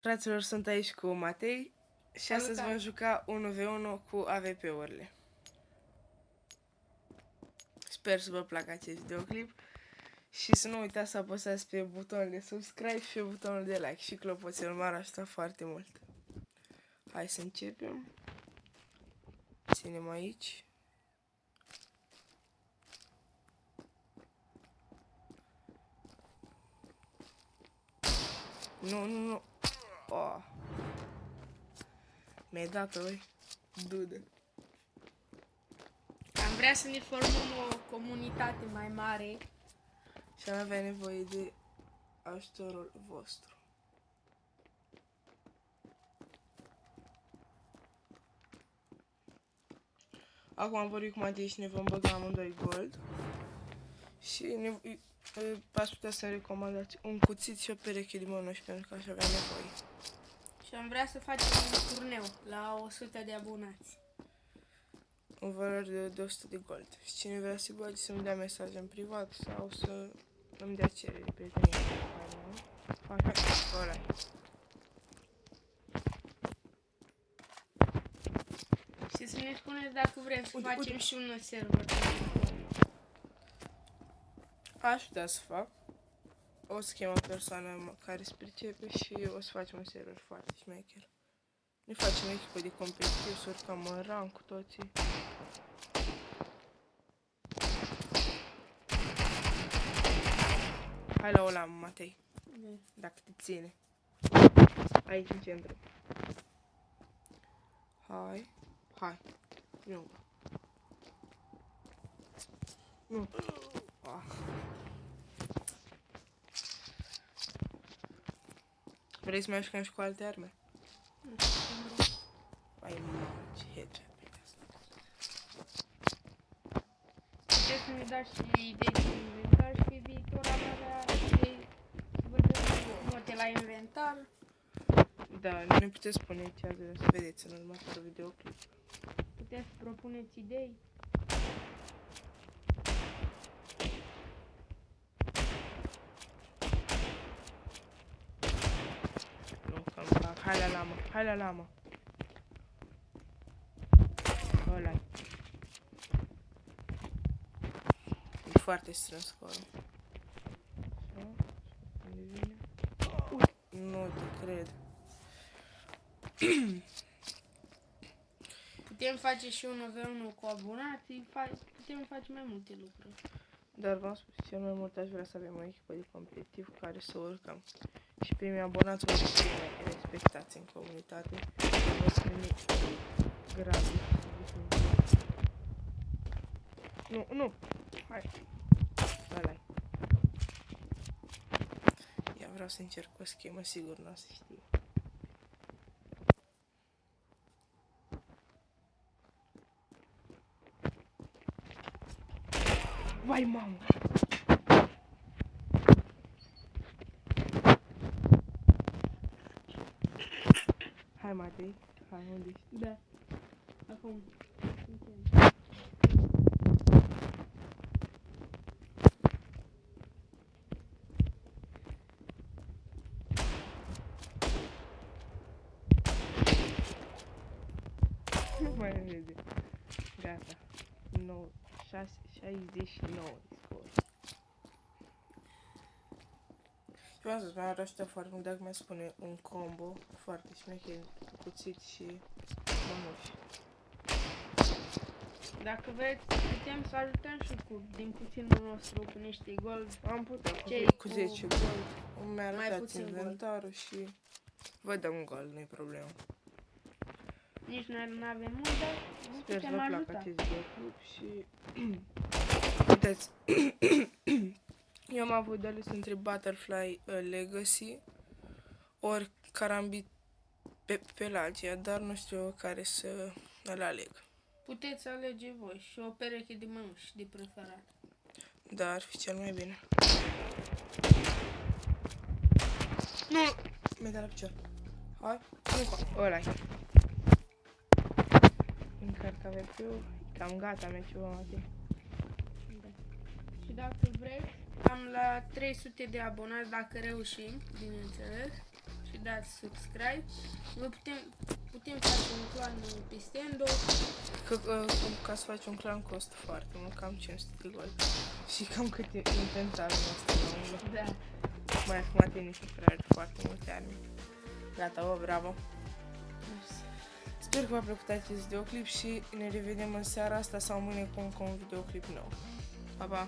Fraților, sunt aici cu Matei și astăzi vom juca 1v1 cu AVP-urile. Sper să vă placă acest videoclip și să nu uitați să apăsați pe butonul de subscribe și pe butonul de like și clopoțelul, m-ar ajuta foarte mult. Hai să începem. Ținem aici. Nu. Oh. Mi-ai dat-o, băi. Dudă. Am vrea să ne formăm o comunitate mai mare. Și am avea nevoie de ajutorul vostru. Acum am vorbit cu Matei și ne vom băga amândoi gold. Și ați putea să-mi recomandați un cuțit și o pereche de mănuși, pentru că aș avea nevoie. Și am vrea să facem un turneu la 100 de abonați. În valoare de 100 de gold. Și cine vrea să bage să-mi dea mesaj în privat sau să îmi dea cerere de prietenie. Hai, ăla. Și să ne spuneți dacă vrem să facem și un server. Aș putea să fac. O să chem o persoană care se pricepe și o să facem un server foarte șmecher. Ne facem o echipă de competitiv, să urcăm în rang cu toții. Hai la ăla, Matei. Dacă te ține. Aici în centru. Hai. Nu. Ah. Vrei să mai jucăm și cu alte arme? Vai, mamă, ce headshot pe asta. Puteți să ne dați și idei de inventar și pe viitor am avea idei să vă note la inventar. Da, ne puteți spune ce ați vrea să vedeți în următorul videoclip. Puteți să propuneți idei. Nu, că îmi plac. Hai la lamă. Ăla-i. E foarte strâns scorul. Unde vine? Nu te cred. Putem face și 1v1 cu abonații, putem face mai multe lucruri. Dar v-am spus, cel mai mult aș vrea să avem o echipă de competitiv care să urcăm. Și primii abonați o să fie respectați în comunitate. O să primi gratis. Nu! Hai! Ăla-i. Ia vreau să încerc o schemă, sigur n-o să știu. Vai, mamă! Hai, Matei. Hai, unde ești? Da. Acum. Nu mai vede. Gata. 69 scor. Și v-am zis, mi-ar ajuta foarte mult dacă mi spune un combo foarte șmecher, cuțit și mănuși. Dacă vreți, putem să ajutăm și din puținul nostru cu niște gold. Am putea cu 10 gold. Mi-a arătat inventarul și vă dăm gold, nu-i problemă. Nici noi nu avem mult, dar nu Sper să putem vă ajuta. placă acest videoclip și uitați. Eu am avut de ales între Butterfly Legacy ori Karambit Pelagia, dar nu știu care să îl aleg. Puteți alege voi și o pereche de mănuși de preferat. Da, ar fi cel mai bine. Nu! Mi-a dat la picior. Hai, nu, ăla-i. Încarc AVP-ul. Cam gata meciul, Matei. Da. Și dacă vreți, am la 300 de abonați dacă reușim, bineînțeles. Și dați subscribe. Noi putem face un clan pe Stendo. Ca să faci un clan costă foarte mult, cam 500 de gol. Și cam cât e inventarul nostru la un loc. Da. Mai acum tine și are foarte multe arme. Gata, bă, bravo! Sper că v-a plăcut acest videoclip și ne revedem în seara asta sau mâine cu un videoclip nou. Pa, pa!